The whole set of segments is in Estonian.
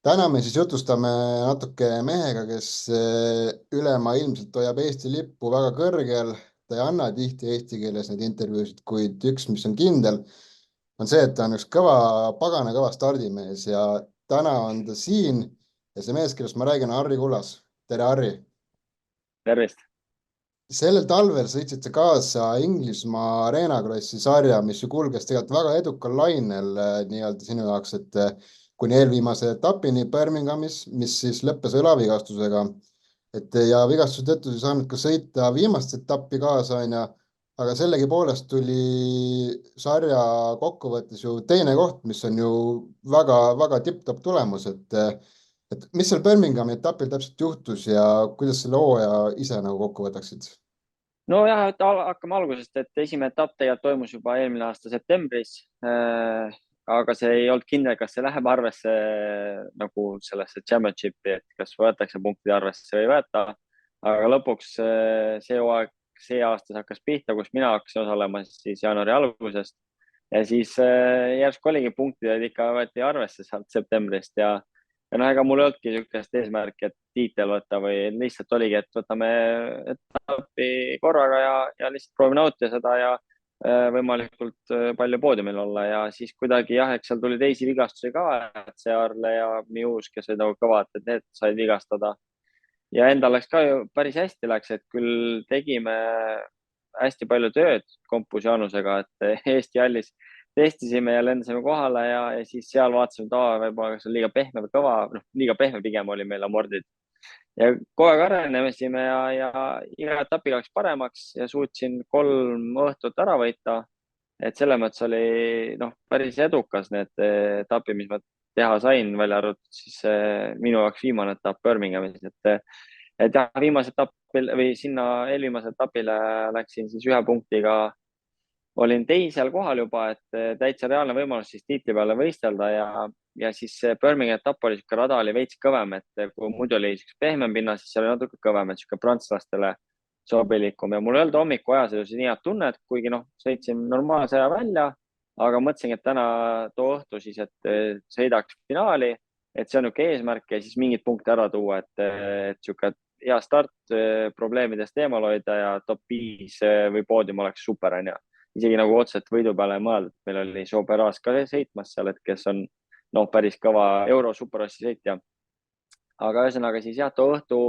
täna me siis jutustame natuke mehega, kes ülemaailmselt hoiab Eesti lippu väga kõrgel. Ta ei anna tihti eesti keeles neid intervjuusid, kuid üks, mis on kindel, on see, et ta on üks pagana kõva stardimees ja täna on ta siin ja see mees, kellest ma räägin, on Harri Kullas. Tere, Harri! Tervist! Sellel talvel sõitsid sa kaasa Inglismaa Arena Krossi sarja, mis ju kulges tegelikult väga edukal lainel nii-öelda sinu jaoks, et kuni eelviimase etapini Birminghamis, mis siis lõppes õlavigastusega. Ja vigastuse tõttu ei saanud ka sõita viimast etappi kaasa, onju, aga sellegipoolest tuli sarja kokkuvõttes ju teine koht, mis on ju väga-väga tipp-topp tulemus, et mis seal Birminghami etapil täpselt juhtus ja kuidas selle hooaja ise nagu kokku võtaksid? Nojah, et hakkame algusest, et esimene etapp tegelikult toimus juba eelmine aasta septembris. Aga see ei olnud kindel, kas see läheb arvesse nagu sellesse championshipi, et kas võetakse punktide arvesse või ei võeta. Aga lõpuks see hooaeg, see aasta hakkas pihta, kus mina hakkasin osalema siis jaanuari algusest. Ja siis järsku oligi punktid ikka võeti arvesse sealt septembrist ja ega mul ei olnudki niisugust eesmärki, et tiitel võtta või lihtsalt oligi, et võtame etappi korraga ja lihtsalt proovime nautida seda ja võimalikult palju poodiumil olla ja siis kuidagi jah, eks seal tuli teisi vigastusi ka, et see Arle ja Mius, kes olid nagu kõvad, et need said vigastada. Ja endal läks ka ju päris hästi läks, et küll tegime hästi palju tööd Kompus Jaanusega, et Eesti hallis testisime ja lendasime kohale ja siis seal vaatasime, et võib-olla kas on liiga pehme või kõva, noh, liiga pehme pigem oli meil amordid. Ja kogu aeg arenemesime ja iga etapiga läks paremaks ja suutsin 3 õhtut ära võita. Et selles mõttes oli päris edukas need etapid, mis ma teha sain, välja arvatud siis minu jaoks viimane etapp Birminghamis, et jah, viimase etapil või sinna eelviimase etapile läksin siis 1 punktiga. Olin teisel kohal juba, et täitsa reaalne võimalus siis tiitli peale võistelda ja siis Birminghami etapp oli siuke rada oli veits kõvem, et kui muidu oli pehmem pinnas, siis seal oli natuke kõvem, et siuke prantslastele sobilikum ja mul ei olnud hommiku ajasõidus nii head tunnet, kuigi sõitsin normaalse aja välja, aga mõtlesin, et täna too õhtu siis, et sõidaks finaali, et see on niisugune eesmärk ja siis mingid punkte ära tuua, et siuke hea start, probleemidest eemal hoida ja top 5 või poodium oleks super, on ju. Isegi nagu otseselt võidu peale mõelda, et meil oli Soberas ka sõitmas seal, et kes on päris kõva euro superrossi sõitja. Aga ühesõnaga siis jah, too õhtu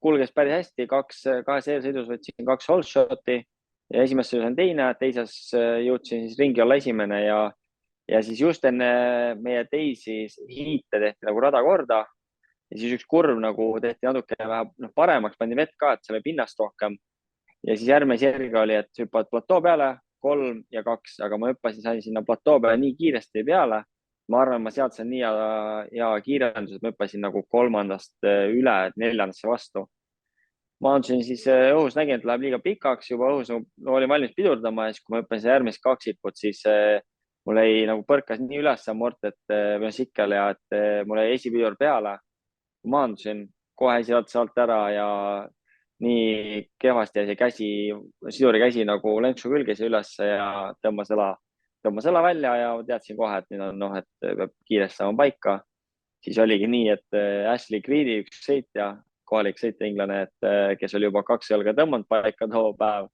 kulges päris hästi, kahes eelsõidus võtsin 2 whole shot'i ja esimeses sõidus on teine, teises jõudsin siis ringi olla esimene ja siis just enne meie teisi hiite tehti nagu rada korda ja siis üks kurv nagu tehti natuke vähe paremaks, pandi vett ka, et seal oli pinnast rohkem. Ja siis järgmine järgi oli, et hüppad platoo peale 3 ja 2, aga ma hüppasin, sain sinna platoo peale nii kiiresti peale. Ma arvan, ma sealt sain nii hea kiirendus, et ma hüppasin nagu 3ndast üle 4ndasse vastu. Maandusin siis õhus, nägin, et läheb liiga pikaks, juba õhus olin valmis pidurdama ja siis, kui ma hüppasin järgmist kaksikut, siis mul jäi nagu põrkas nii üles amort, või sikkel ja et mul jäi esipidur peale. Maandusin, kohe esivatas alt ära ja nii kehvasti jäi see siduri käsi nagu lenksu külges üles ja tõmbas õla välja ja teadsin kohe, et nüüd on et peab kiiresti saama paika. Siis oligi nii, et Ashley Greedy, üks sõitja, kohalik sõitja inglane, et kes oli juba 2 jalga tõmmanud paika too päev,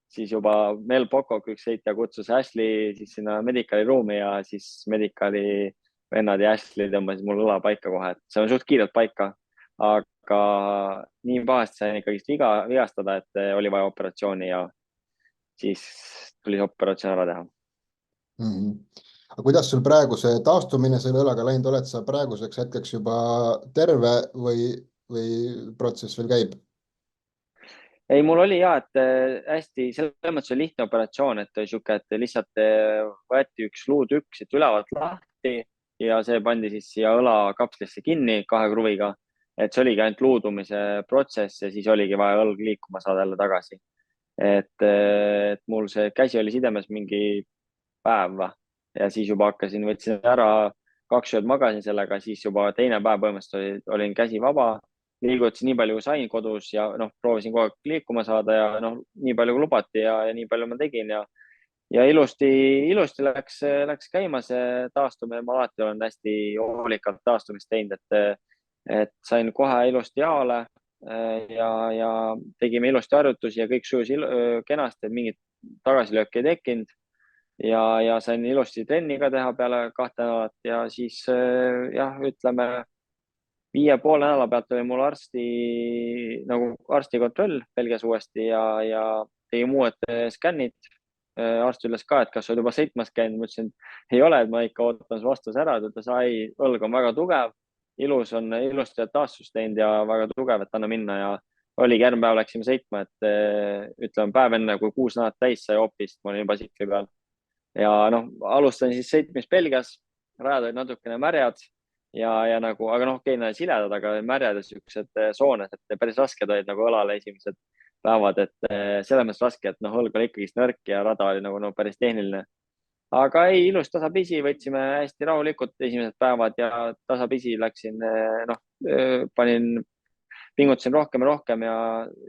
siis juba Mel Pocock, üks sõitja, kutsus Ashley siis sinna medicali ruumi ja siis medicali vennad ja Ashley tõmbasid mul õla paika kohe, et see on suht kiirelt paika. Aga nii pahasti sain ikkagi vigastada, et oli vaja operatsiooni ja siis tuli operatsioon ära teha. Aga kuidas sul praegu see taastumine selle õlaga läinud, oled sa praeguseks hetkeks juba terve või protsess veel käib? Ei, mul oli et hästi, selles mõttes oli lihtne operatsioon, et sihuke, et lihtsalt võeti üks luutükk siit ülevalt lahti ja see pandi siis siia õlakapslisse kinni 2 kruviga. Et see oligi ainult luudumise protsess ja siis oligi vaja õlg liikuma saada jälle tagasi. Et mul see käsi oli sidemes mingi päev ja siis juba võtsin ära 2 ööd magasin sellega, siis juba teine päev põhimõtteliselt olin käsi vaba, liigutasin nii palju kui sain kodus ja proovisin kogu aeg liikuma saada ja nii palju kui lubati ja nii palju ma tegin ja ja ilusti läks käima see taastumine. Ma alati olen hästi hoolikalt taastumist teinud, et sain kohe ilusti jaole ja tegime ilusti harjutusi ja kõik sujus kenasti, et mingit tagasilööki ei tekkinud ja sain ilusti trenni ka teha peale 2 nädalat ja siis jah, ütleme 5,5 nädala pealt oli mul arstikontroll Belgias uuesti ja tegime uued skännid. Arst ütles ka, et kas oled juba sõitmas käinud, ma ütlesin, ei ole, et ma ikka ootan su vastuse ära. Ta ütles, ai, õlg on väga tugev, ilusti oled taastust teinud ja väga tugev, et anna minna ja oligi järgmine päev läksime sõitma, et ütleme päev enne, kui 6 nädalat täis sai hoopis, ma olin juba tsikli peal ja noh, alustan siis sõitmist Belgias, rajad olid natukene märjad ja nagu, aga noh, okei, nad siledad, aga märjad ja siuksed sooned, et päris rasked olid nagu õlale esimesed päevad, et selles mõttes raske, et noh, õlg oli ikkagist nõrk ja rada oli nagu no, päris tehniline. aga ei, ilus tasapisi, võtsime hästi rahulikult esimesed päevad ja tasapisi läksin, noh, pingutasin rohkem ja rohkem ja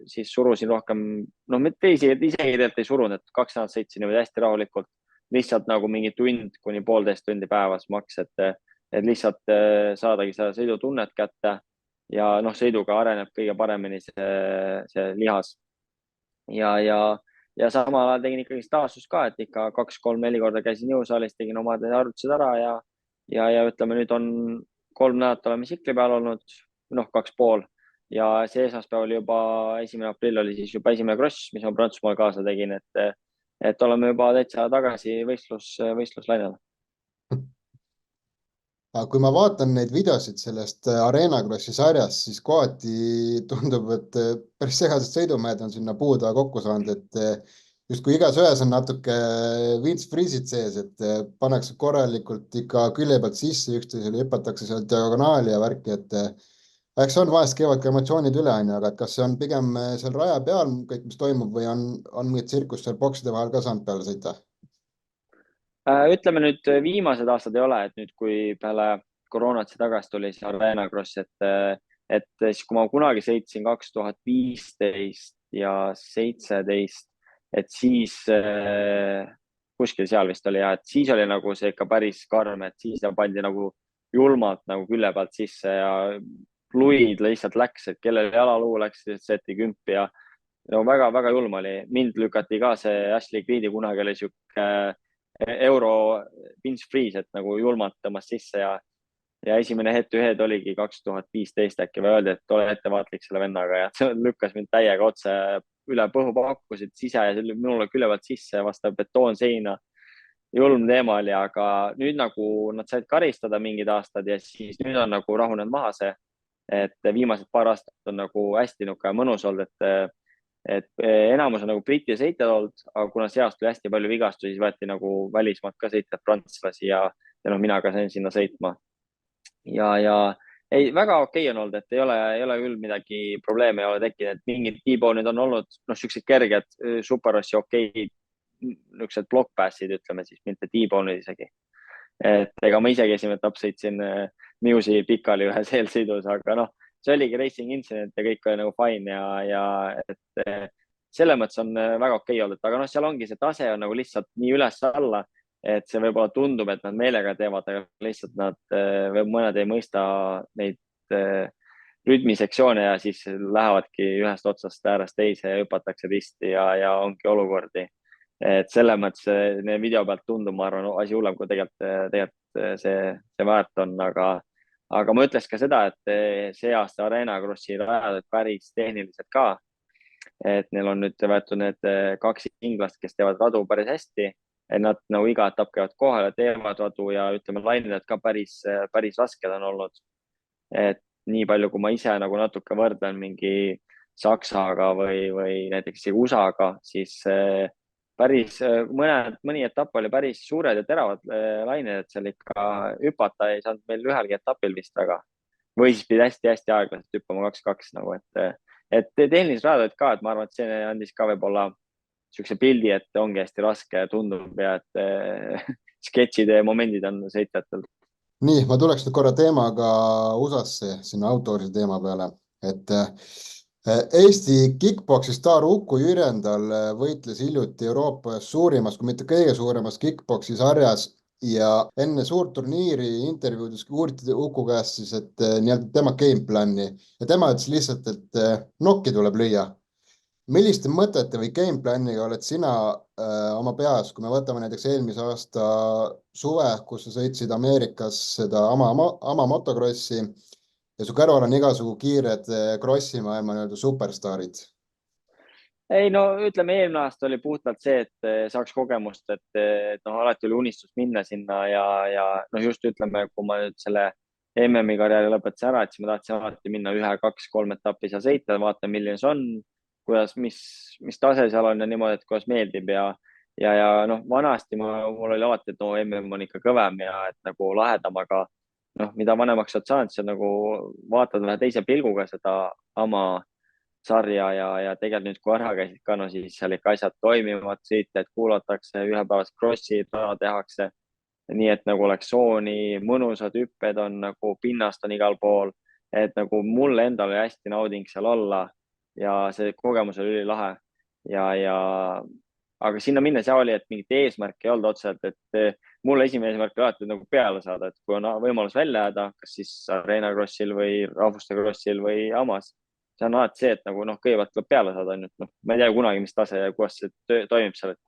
siis surusin rohkem, noh, mitte isegi tegelikult ei surunud, et 2 nädalat sõitsin niimoodi hästi rahulikult, lihtsalt nagu mingi tund kuni 1,5 tundi päevas maks, et lihtsalt saadagi seda sõidutunnet kätte ja noh, sõiduga areneb kõige paremini see lihas ja samal ajal tegin ikkagi taastust ka, et ikka 2, 3, 4 korda käisin jõusaalis, tegin omad harjutused ära ja ütleme, nüüd on 3 nädalat oleme tsikli peal olnud, noh, 2,5 ja see esmaspäev oli juba 1. aprill oli siis juba esimene kross, mis ma Prantsusmaal kaasa tegin, et oleme juba täitsa tagasi võistluslainel. Aga kui ma vaatan neid videosid sellest Arena Krossi sarjast, siis kohati tundub, et päris segased sõidumehed on sinna puude kokku saanud, et justkui igas ühes on natuke Vince Freeze'id sees, et pannakse korralikult ikka külje pealt sisse, üksteisele hüpatakse sealt diagonaali ja värki, et eks on vahest käivad ka emotsioonid üle, onju, aga et kas see on pigem seal raja peal kõik, mis toimub või on mingit tsirkust seal bokside vahel ka saanud peale sõita? ütleme nüüd viimased aastad ei ole, et nüüd, kui peale koroonat see tagasi tuli, see Arena Cross, et siis, kui ma kunagi sõitsin 2015 ja 17, et siis kuskil seal vist oli ja et siis oli nagu see ikka päris karm, et siis ta pandi nagu julmalt nagu külje pealt sisse ja fluid lihtsalt läks, et kellel jalaluu läks, seeti kümpi ja no väga-väga julm oli. Mind lükati ka see Ashley Creed'i kunagi oli sihuke euro pinch freeze, et nagu julmalt tõmbas sisse ja esimene head-to-head oligi 2015 äkki või öeldi, et ole ettevaatlik selle vennaga ja see lükkas mind täiega otse üle põhu, pakkusid sise ja minule külje pealt sisse vastu betoonseina. Julm teema oli, aga nüüd nagu nad said karistada mingid aastad ja siis nüüd on nagu rahunenud maha see, et viimased paar aastat on nagu hästi mõnus olnud, et enamus on nagu Briti sõitjad olnud, aga kuna see aasta oli hästi palju vigastusi, siis võeti nagu välismaalt ka sõitjad, prantslasi ja noh, mina ka sain sinna sõitma. Ja ei, väga okei on olnud, et ei ole küll midagi probleeme ei ole tekkinud, et mingid T-bone'id on olnud, noh, siuksed kerged superrossi okeid, niisugused blockpassid, ütleme siis, mitte T-bone'id isegi. Et ega ma isegi esimene etapp sõitsin Muse'i pikali ühes eelsõidus, aga noh, see oligi racing incident ja kõik oli nagu fine ja et selles mõttes on väga okei olnud, aga noh, seal ongi see tase on nagu lihtsalt nii üles-alla, et see võib-olla tundub, et nad meelega teevad, aga lihtsalt mõned ei mõista neid rütmisektsioone ja siis lähevadki ühest otsast äärest teise ja hüpatakse risti ja ongi olukordi. Et selles mõttes video pealt tundub, ma arvan, asi hullem, kui tegelikult see väärt on, aga ma ütleks ka seda, et see aasta Arena Krossi rajad olid päris tehnilised ka. Et neil on nüüd võetud need 2 inglast, kes teevad radu päris hästi. Et nad nagu iga etapp käivad kohale, teevad radu ja ütleme, lained ka päris rasked on olnud. Et nii palju, kui ma ise nagu natuke võrdlen mingi Saksaga või näiteks USA-ga, siis mõni etapp oli päris suured ja teravad lained, et seal ikka hüpata ei saanud meil ühelgi etapil vist väga. Või siis pidi hästi-hästi aeglaselt hüppama 2-2 nagu, et tehnilised rajad olid ka, et ma arvan, et see andis ka võib-olla siukse pildi, et ongi hästi raske tundub ja et sketšide momendid on sõitjatel. Nii, ma tuleks nüüd korra teemaga USA-sse, sinna autooride teema peale, et Eesti kick-poksi staar Uku Jürjendal võitles hiljuti Euroopa suurimas, kui mitte kõige suuremas kick-poksi sarjas ja enne suurt turniiri intervjuudes uuriti Uku käest siis, et nii-öelda tema gameplan'i ja tema ütles lihtsalt, et nokki tuleb lüüa. Milliste mõtete või gameplan'iga oled sina oma peas, kui me võtame näiteks eelmise aasta suve, kus sa sõitsid Ameerikas seda ama motokrossi ja su kõrval on igasugu kiired krossimaailma nii-öelda superstaarid. ei no ütleme, eelmine aasta oli puhtalt see, et saaks kogemust, et noh, alati oli unistus minna sinna ja noh, just ütleme, kui ma nüüd selle MM-i karjääri lõpetasin ära, et siis ma tahtsin alati minna 1, 2, 3 etappi seal sõita, vaatame, milline see on, kuidas, mis tase seal on ja niimoodi, et kuidas meeldib ja noh, vanasti mul oli alati, et no MM on ikka kõvem ja et nagu lahedam, aga noh, mida vanemaks sa oled saanud, sa nagu vaatad vähe teise pilguga seda oma sarja ja tegelikult nüüd, kui ära käisid ka, no siis seal ikka asjad toimivad, sõitjaid kuulatakse, ühepäevased krossid ära tehakse, nii et nagu oleks sooni, mõnusad hüpped on nagu, pinnast on igal pool, et nagu mulle endale oli hästi nauding seal olla ja see kogemus oli ülilahe ja aga sinna minnes ja oli, et mingit eesmärki ei olnud otseselt, et mulle esimene eesmärk oli alati nagu peale saada, et kui on võimalus välja jääda, kas siis Arena Crossil või Rahvuste Crossil või Amas, see on alati see, et nagu noh, kõigepealt tuleb peale saada ainult, noh, ma ei tea kunagi, mis tase ja kuidas see toimib seal, et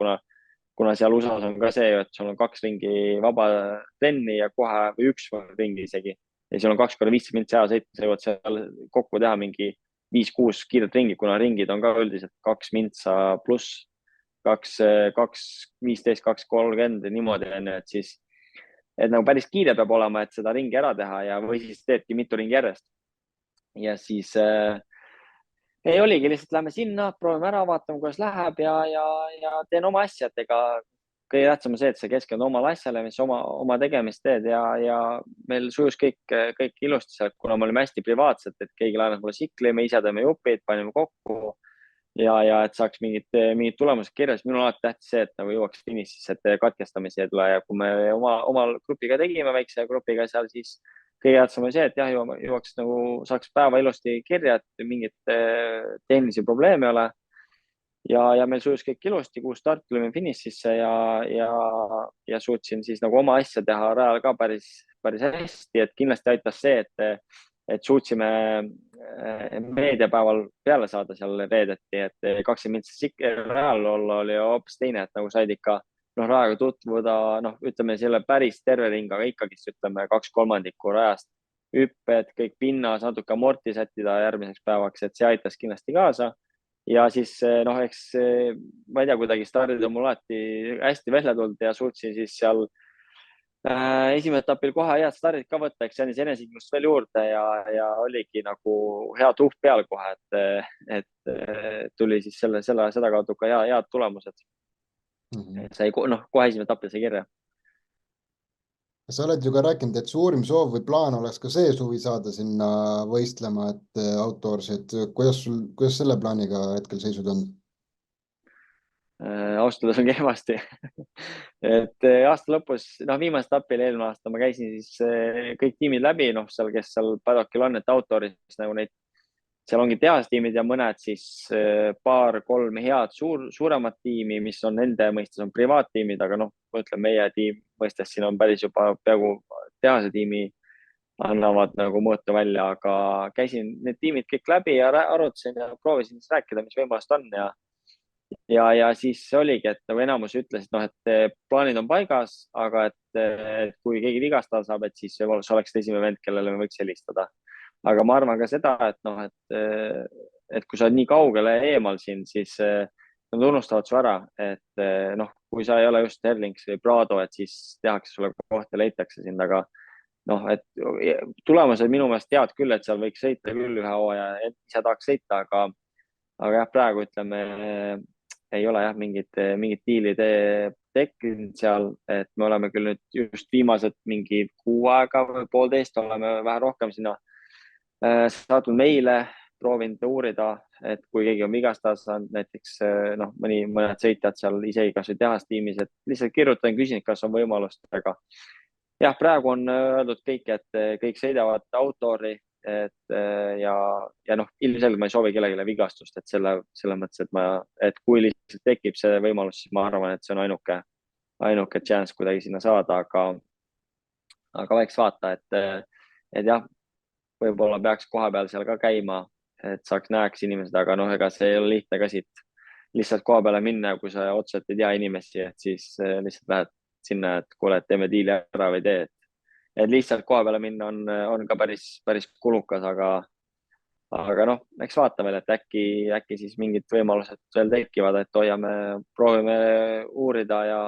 kuna seal USA-s on ka see, et sul on 2 ringi vaba trenni ja kohe või 1 ringi isegi ja sul on 2 × 15 minutit hea sõita, sa jõuad seal kokku teha mingi 5, 6 kiiret ringi, kuna ringid on ka üldiselt 2 mintsa pluss 2, 15, 2, 30 niimoodi onju, et siis, et nagu päris kiire peab olema, et seda ringi ära teha ja, või siis teedki mitu ringi järjest. Ja siis ei oligi, lihtsalt lähme sinna, proovime ära, vaatame, kuidas läheb ja teen oma asja, et ega kõige tähtsam on see, et sa keskendud omale asjale, mis oma tegemist teed ja meil sujus kõik ilusti seal, kuna me olime hästi privaatsed, et keegi laenas mulle tsikli, me ise teeme jupid, panime kokku ja et saaks mingid tulemused kirjas. Minul alati tähtis see, et nagu jõuaks finišisse, et katkestamisi ei tule ja kui me oma grupiga tegime, väikse grupiga seal, siis kõige tähtsam oli see, et jah, jõuaks nagu saaks päeva ilusti kirja, et mingit tehnilisi probleeme ei ole. Ja meil sujus kõik ilusti, 6 start tulime finišisse ja suutsin siis nagu oma asja teha rajal ka päris hästi, et kindlasti aitas see, et suutsime meediapäeval peale saada seal reedeti, et 20 mintsi rajal olla oli hoopis teine, et nagu said ikka noh, rajaga tutvuda, noh, ütleme selle päris terve ring, aga ikkagist ütleme 2/3 rajast hüpped, kõik pinnas, natuke amorti sättida järgmiseks päevaks, et see aitas kindlasti kaasa. Ja siis noh, eks ma ei tea, kuidagi stardid on mul alati hästi välja tulnud ja suutsin siis seal esimene etapil kohe head stardid ka võtta, eks see andis enesekindlust veel juurde ja oligi nagu hea tuhk peal kohe, et tuli siis seda kaudu ka head tulemused. Sai noh, kohe esimene etapil sai kirja. Sa oled ju ka rääkinud, et suurim soov või plaan oleks ka see suvi saada sinna võistlema, et outdoorsi, et kuidas selle plaaniga hetkel seisud on? Austada on kehvasti et aasta lõpus, noh, viimasel etapil eelmine aasta ma käisin siis kõik tiimid läbi, noh, seal, kes seal paddockil on, et outdooris nagu neid, seal ongi tehastiimid ja mõned siis 2-3 head suuremat tiimi, mis on nende mõistes on privaattiimid, aga noh, ma ütlen, meie tiim mõistes siin on päris juba peaaegu tehase tiimi annavad nagu mõõtu välja, aga käisin need tiimid kõik läbi ja arutasin ja proovisin siis rääkida, mis võimalused on ja siis oligi, et nagu enamus ütlesid, noh, et plaanid on paigas, aga et kui keegi vigastada saab, et siis võib-olla sa oleksid esimene vend, kellele me võiks helistada. Aga ma arvan ka seda, et noh, et kui sa oled nii kaugele eemal siin, siis nad unustavad su ära, et noh, kui sa ei ole just Herlings või Prado, et siis tehakse sulle koht ja leitakse sind, aga noh, et tulemused minu meelest head küll, et seal võiks sõita küll ühe hooaja, ise tahaks sõita, aga jah, praegu ütleme, ei ole jah mingit diili tekkinud seal, et me oleme küll nüüd just viimased mingi kuu aega või 1,5 oleme vähe rohkem sinna saatnud meile, proovinud uurida, et kui keegi on vigastada saanud, näiteks noh, mõned sõitjad seal isegi kas või tehastiimis, et lihtsalt kirjutan, küsin, kas on võimalust, aga jah, praegu on öeldud kõik, et kõik sõidavad outdoori ja noh, ilmselgelt ma ei soovi kellelegi vigastust, et selle mõttes, et kui lihtsalt tekib see võimalus, siis ma arvan, et see on ainuke chance kuidagi sinna saada, aga eks vaata, et jah, võib-olla peaks kohapeal seal ka käima, et näeks inimesed, aga noh, ega see ei ole lihtne ka siit lihtsalt koha peale minna, kui sa otseselt ei tea inimesi, et siis lihtsalt lähed sinna, et kuule, et teeme diili ära või tee. Et lihtsalt koha peale minna on ka päris kulukas, aga noh, eks vaata veel, et äkki siis mingid võimalused veel tekivad, et proovime uurida ja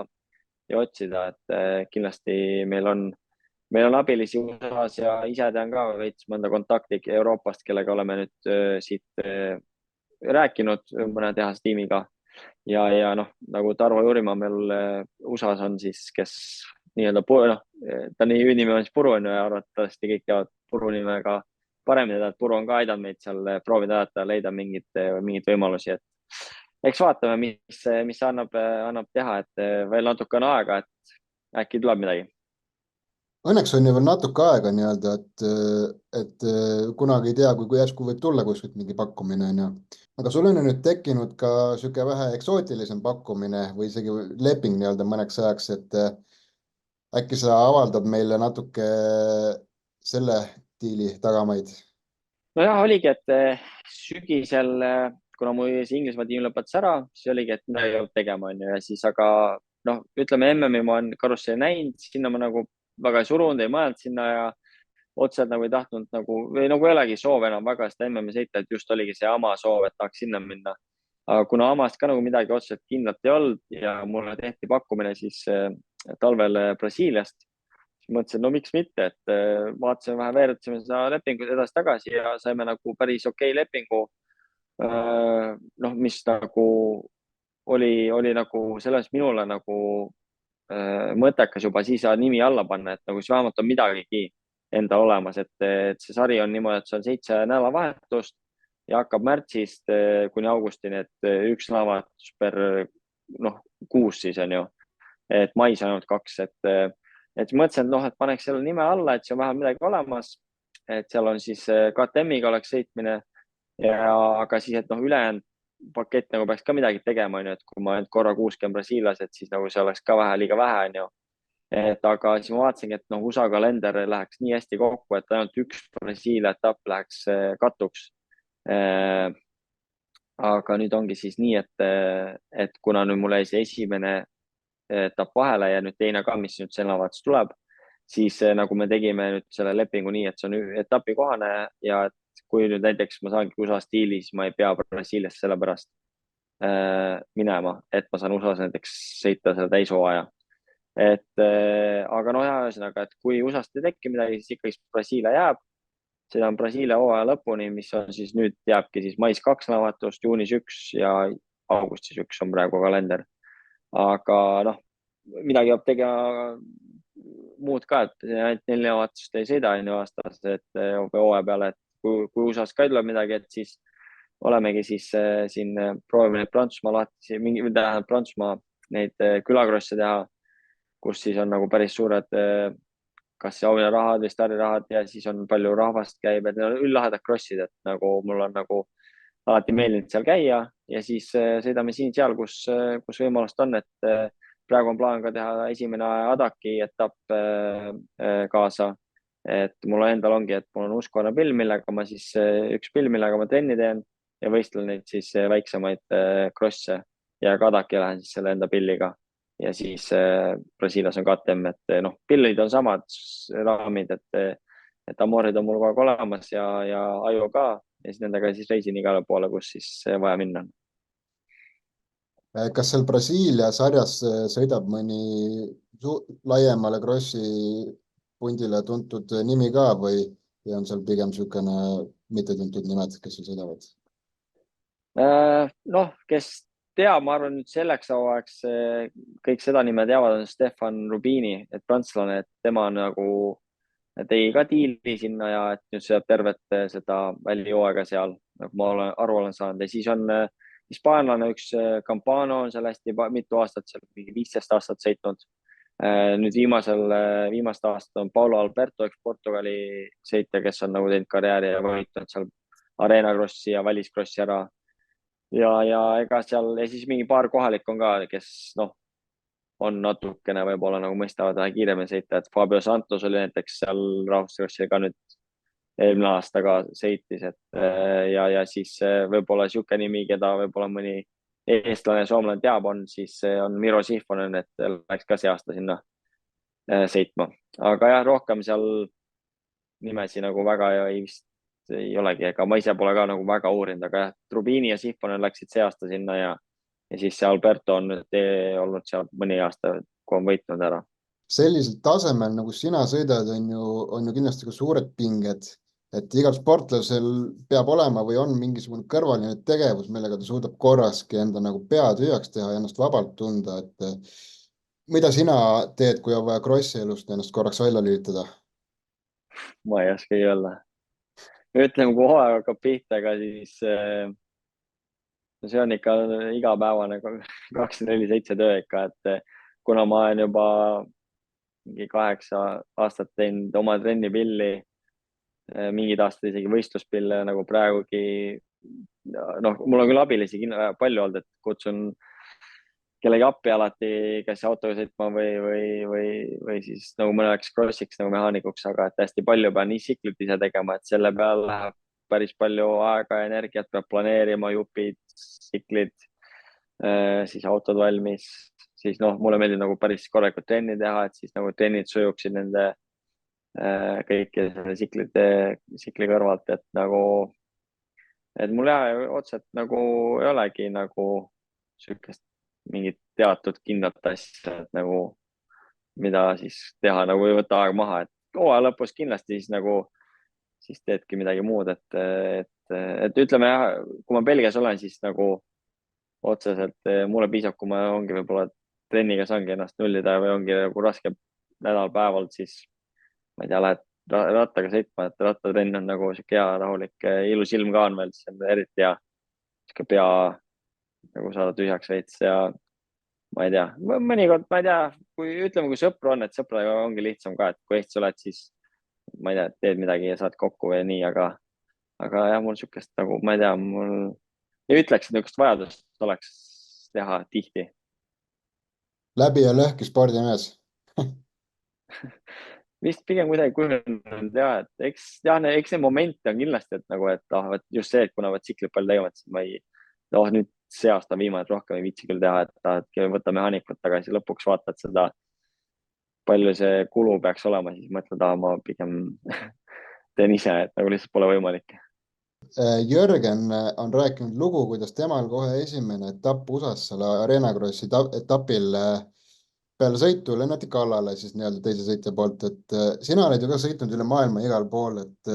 otsida, et kindlasti meil on abilisi USA-s ja ise tean ka veits mõnda kontakti Euroopast, kellega oleme nüüd siit rääkinud mõne tehastiimiga ja noh, nagu Tarvo Jurimaa meil USA-s on siis, kes nii-öelda noh, ta nimi on siis Puru ja arvatavasti kõik teavad Puru nimega paremini, et Puru on ka aidanud meid seal proovida ajata, leida mingeid võimalusi, et eks vaatame, mis annab teha, et veel natuke on aega, et äkki tuleb midagi. Õnneks on ju veel natuke aega nii-öelda, et kunagi ei tea, kui järsku võib tulla kuskilt mingi pakkumine, on ju. Aga sul on ju nüüd tekkinud ka sihuke vähe eksootilisem pakkumine või isegi leping nii-öelda mõneks ajaks, et äkki sa avaldad meile natuke selle diili tagamaid? Nojah, oligi, et sügisel, kuna mu see Inglismaa tiim lõpetas ära, siis oligi, et midagi peab tegema, on ju, ja siis aga noh, ütleme MM-i ma olen karusselli näinud, sinna ma nagu väga ei surunud, ei mõelnud sinna ja otseselt nagu ei tahtnud või nagu ei olegi soov enam väga seda MM-i sõita, et just oligi see AMA soov, et tahaks sinna minna. Aga kuna AMA-st ka nagu midagi otseselt kindlat ei olnud ja mulle tehti pakkumine siis talvel Brasiiliast, siis mõtlesin, no miks mitte, et vaatasime vähe, veeretasime seda lepingut edasi-tagasi ja saime nagu päris okei lepingu. Noh, mis nagu oli nagu selles minule nagu mõttekas juba siis nimi alla panna, et nagu siis vähemalt on midagigi endal olemas, et see sari on niimoodi, et see on 7 nädalavahetust ja hakkab märtsist kuni augustini, et üks nädalavahetus per noh, kuus siis on ju, et mais on ainult 2, et mõtlesin, et noh, et paneks selle nime alla, et see on vähemalt midagi olemas, et seal on siis KTM-iga oleks sõitmine aga siis, et noh, ülejäänud pakett nagu peaks ka midagi tegema, on ju, et kui ma ainult korra kuus käin Brasiilias, et siis nagu see oleks ka liiga vähe, on ju. Et aga siis ma vaatasingi, et noh, USA kalender läheks nii hästi kokku, et ainult üks Brasiilia etapp läheks katuks. Aga nüüd ongi siis nii, et kuna nüüd mul jäi see esimene etapp vahele ja nüüd teine ka, mis nüüd see nädalavahetus tuleb, siis nagu me tegime nüüd selle lepingu nii, et see on etapikohane ja kui nüüd näiteks ma saangi USA stiili, siis ma ei pea Brasiilias sellepärast minema, et ma saan USA-s näiteks sõita selle täishooaja. Aga noh, ühesõnaga, et kui USA-st ei teki midagi, siis ikkagi Brasiilia jääb. Seda on Brasiilia hooaja lõpuni, mis on siis nüüd jääbki siis mais 2 nädalavahetust, juunis 1 ja augustis 1 on praegu kalender. Aga noh, midagi peab tegema muud ka, et ainult 4 nädalatust ei sõida aastas, et hooaja peale, et kui USA-s ka ei tule midagi, et siis olemegi siis siin proovime neid Prantsusmaa lahti, tähendab Prantsusmaa neid külakrosse teha, kus siis on nagu päris suured kas auhinnarahad või starirahad ja siis on palju rahvast käib, et need on üllahedad krossid, et nagu mul on nagu alati meeldinud seal käia ja siis sõidame siin-seal, kus võimalust on, et praegu on plaan ka teha esimene Adaki etapp kaasa. Et mul endal ongi, et mul on Husqvarna pill, millega ma siis üks pill, millega ma trenni teen ja võistlen neid siis väiksemaid krosse ja Kadaki lähen siis selle enda pilliga. Ja siis Brasiilias on KTM, et noh, pillid on samad raamid, et Amorid on mul kogu aeg olemas ja Ajo ka ja siis nendega siis reisin igale poole, kus siis vaja minna. Kas seal Brasiilia sarjas sõidab mõni laiemale krossi pundile tuntud nimi ka või on seal pigem niisugune mittetuntud nimed, kes seal sõidavad? Noh, kes teab, ma arvan, nüüd selleks hooajaks kõik seda nime teavad, on Stefan Rubini, et prantslane, et tema nagu tegi ka diili sinna ja et nüüd sööb tervet seda välihooaega seal, nagu ma aru olen saanud ja siis on hispaanlane, üks Campano on seal hästi mitu aastat, seal mingi 15 aastat sõitnud Nüüd viimast aastat on Paulo Alberto, üks Portugali sõitja, kes on nagu teinud karjääri ja võitnud seal Arena Krossi ja Väliskrossi ära. Ja ega seal ja siis mingi paar kohalik on ka, kes noh, on natukene võib-olla nagu mõistavad vähe kiiremini sõita, et Fabio Santos oli näiteks seal rahvuskrossi ka nüüd eelmine aasta ka sõitis, et ja siis võib-olla sihuke nimi, keda võib-olla mõni eestlane, soomlane teab, on siis on Miro Sihvonen, et läks ka see aasta sinna sõitma, aga jah, rohkem seal nimesi nagu väga vist ei olegi, ega ma ise pole ka nagu väga uurinud, aga jah, Trubini ja Sihvonen läksid see aasta sinna ja siis see Alberto on nüüd olnud seal mõni aasta, kui on võitnud ära. Sellisel tasemel, nagu sina sõidad, on ju kindlasti ka suured pinged, et igal sportlasel peab olema või on mingisugune kõrvaline tegevus, millega ta suudab korraski enda nagu pea tühjaks teha ja ennast vabalt tunda, et mida sina teed, kui on vaja krossi elust ennast korraks välja lülitada? Ma ei oskagi öelda. Ütleme, kui hooaeg hakkab pihta, ega siis see on ikka igapäevane 24/7 töö ikka, et kuna ma olen juba mingi 8 aastat teinud oma trennipilli, mingid aastad isegi võistluspille nagu praegugi. Noh, mul on küll abilisi palju olnud, et kutsun kellegi appi alati, kas autoga sõitma või siis nagu mõneks crossiks nagu mehaanikuks, aga et hästi palju pean isiklikult ise tegema, et selle peale läheb päris palju aega ja energiat, peab planeerima jupid, tsiklid, siis autod valmis, siis noh, mulle meeldib nagu päris korralikult trenni teha, et siis nagu trennid sujuksid nende kõiki tsikli kõrvalt, et nagu, et mul jah, otseselt nagu ei olegi nagu sihukest mingit teatud kindlat asja, et nagu mida siis teha, nagu ei võta aega maha, et hooaja lõpus kindlasti siis nagu siis teedki midagi muud, et ütleme jah, kui ma Belgias olen, siis nagu otseselt mulle piisab, kui ma ongi võib-olla trenniga saangi ennast nullida või ongi nagu raske nädalpäeval, siis ma ei tea, lähed rattaga sõitma, et rattatrenn on nagu sihuke hea rahulik, ilus ilm ka on veel, siis on eriti hea sihuke pea nagu saada tühjaks veits ja ma ei tea, mõnikord ma ei tea, kui ütleme, kui sõpru on, et sõpradega ongi lihtsam ka, et kui Eestis oled, siis ma ei tea, teed midagi ja saad kokku või nii, aga jah, mul sihukest nagu, ma ei tea, mul ei ütleks, et niisugust vajadust oleks teha tihti. Läbi ja lõhki spordimees. Vist pigem kuidagi kujunenud ja, et eks see moment on kindlasti, et nagu, et et just see, et kuna ma tsiklid palju tegema, et siis ma ei, nüüd see aasta viimane, et rohkem ei viitsi küll teha, et võta mehaanikut tagasi, lõpuks vaatad seda, palju see kulu peaks olema, siis mõtled, ma pigem teen ise, et nagu lihtsalt pole võimalik. Jörgen on rääkinud lugu, kuidas temal kohe esimene etapp USA-s seal Arena Krossi etapil peale sõitu lennati kallale siis nii-öelda teise sõitja poolt, et sina oled ju ka sõitnud üle maailma igal pool, et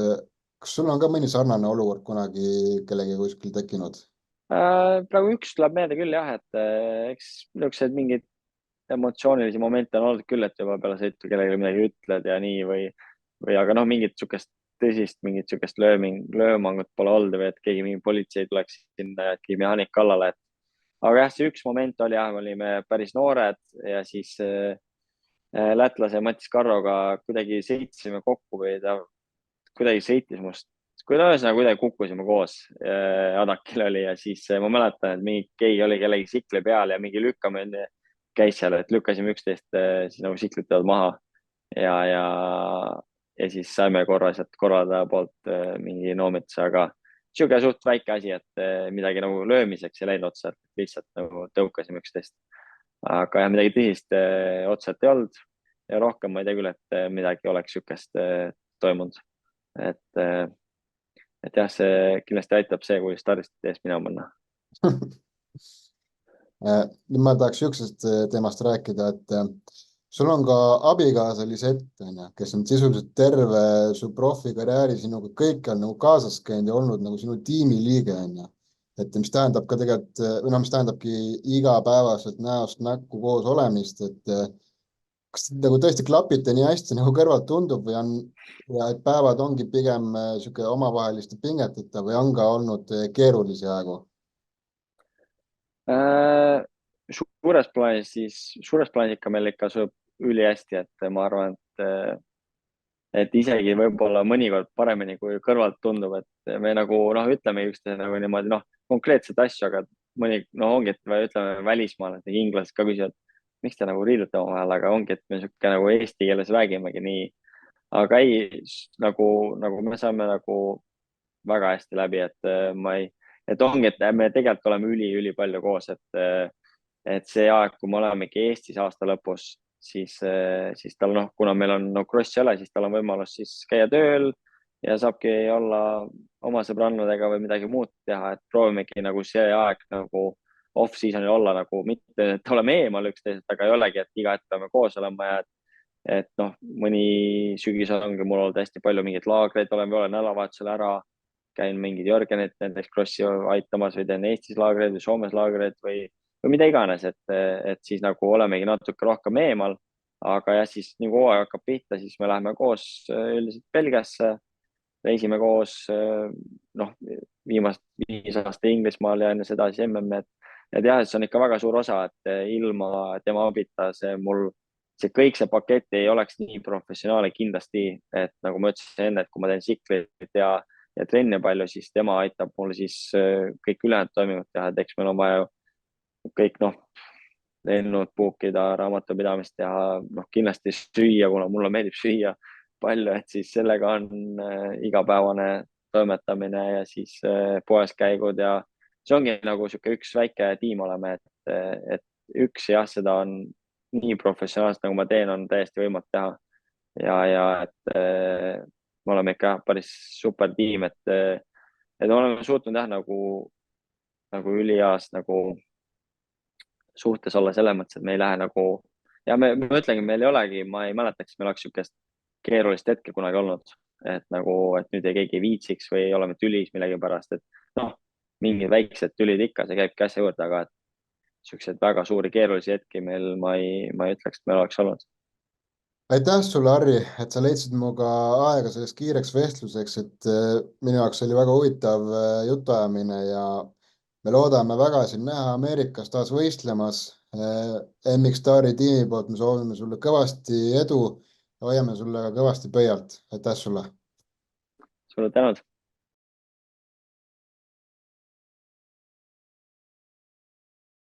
kas sul on ka mõni sarnane olukord kunagi kellegi kuskil tekkinud? Praegu üks tuleb meelde küll jah, et eks niisugused mingid emotsioonilisi momente on olnud küll, et juba peale sõitu kellelegi midagi ütled ja nii või aga noh, mingit niisugust tõsist, mingit niisugust löömangut pole olnud või et mingi politsei tuleks sinna, et keegi mehaanik kallale, et aga jah, see üks moment oli jah, me olime päris noored ja siis lätlase Mats Karroga kuidagi sõitsime kokku või ta kuidagi sõitis must, kuidagi kukkusime koos Adakil oli ja siis ma mäletan, et mingi keegi oli kellegi sikli peal ja mingi lükkamine käis seal, et lükkasime üksteist siis nagu siklitavad maha ja siis saime korra sealt korraldaja poolt mingi noomituse, aga sihuke suht väike asi, et midagi nagu löömiseks ei läinud otseselt, lihtsalt nagu tõukasime üksteist. Aga jah, midagi tõsist otseselt ei olnud ja rohkem ma ei tea küll, et midagi oleks sihukest toimunud. Et jah, see kindlasti aitab see, kui stardist eest minema panna. Ma tahaks sihukesest teemast rääkida, et sul on ka abikaasa Lisett, kes on sisuliselt terve su profikarjääri sinuga kõikjal nagu kaasas käinud ja olnud nagu sinu tiimiliige, et mis tähendab ka tegelikult, või noh, mis tähendabki igapäevaselt näost näkku koos olemist, et kas nagu tõesti klapite nii hästi nagu kõrvalt tundub või on, ja et päevad ongi pigem sihuke omavaheliste pingeteta või on ka olnud keerulisi aegu? Suures plaanis ikka meil ikka sujub ülihästi, et ma arvan, et isegi võib-olla mõnikord paremini, kui kõrvalt tundub, et me nagu noh, ütleme üksteise nagu niimoodi noh, konkreetseid asju, aga mõni no ongi, et või ütleme välismaal, et inglased ka küsivad, miks te nagu riidute omavahel, aga ongi, et me sihuke nagu eesti keeles räägimegi nii, aga ei nagu me saame nagu väga hästi läbi, et ma ei, et ongi, et me tegelikult oleme ülipalju koos, et see aeg, kui me olemegi Eestis aasta lõpus, siis tal noh, kuna meil on no cross ei ole, siis tal on võimalus siis käia tööl ja saabki olla oma sõbrannadega või midagi muud teha, et proovimegi nagu see aeg nagu off-season'il olla nagu mitte, et oleme eemal üksteisest, aga ei olegi, et iga hetk peame koos olema ja et noh, mõni sügis ongi mul olnud hästi palju mingeid laagreid, olen nädalavahetusel ära, käin mingid Jörgenit näiteks krossi aitamas või teen Eestis laagreid või Soomes laagreid või mida iganes, et siis nagu olemegi natuke rohkem eemal. aga jah, siis nii kui hooaeg hakkab pihta, siis me läheme koos üldiselt Belgiasse, reisime koos noh, viimast 5 aastat Inglismaal ja enne seda siis MM-i, et jah, see on ikka väga suur osa, et ilma tema abita see kõik see pakett ei oleks nii professionaalne kindlasti, et nagu ma ütlesin enne, et kui ma teen tsiklit ja trenne palju, siis tema aitab mul siis kõik ülejäänud toimingud teha, et eks meil on vaja kõik noh, lennud bookida, raamatupidamist teha, noh kindlasti süüa, kuna mulle meeldib süüa palju, et siis sellega on igapäevane toimetamine ja siis poes käigud ja see ongi nagu sihuke üks väike tiim oleme, et üks jah, seda on nii professionaalselt, nagu ma teen, on täiesti võimatu teha. ja et me oleme ikka päris super tiim, et oleme suutnud jah, nagu üliheas nagu suhtes olla selles mõttes, et me ei lähe nagu ja ma ütlengi, meil ei olegi, ma ei mäletaks, meil oleks niisugust keerulist hetke kunagi olnud, et nagu, et nüüd keegi ei viitsiks või oleme tülis millegipärast, et noh, mingid väiksed tülid ikka, see käibki asja juurde, aga et niisuguseid väga suuri keerulisi hetki meil ma ei ütleks, et meil oleks olnud. aitäh sulle, Harri, et sa leidsid minuga aega selleks kiireks vestluseks, et minu jaoks oli väga huvitav jutuajamine ja me loodame väga sind näha Ameerikas taas võistlemas. MX-Stari tiimi poolt me soovime sulle kõvasti edu ja hoiame sulle ka kõvasti pöialt. aitäh sulle! sulle tänud!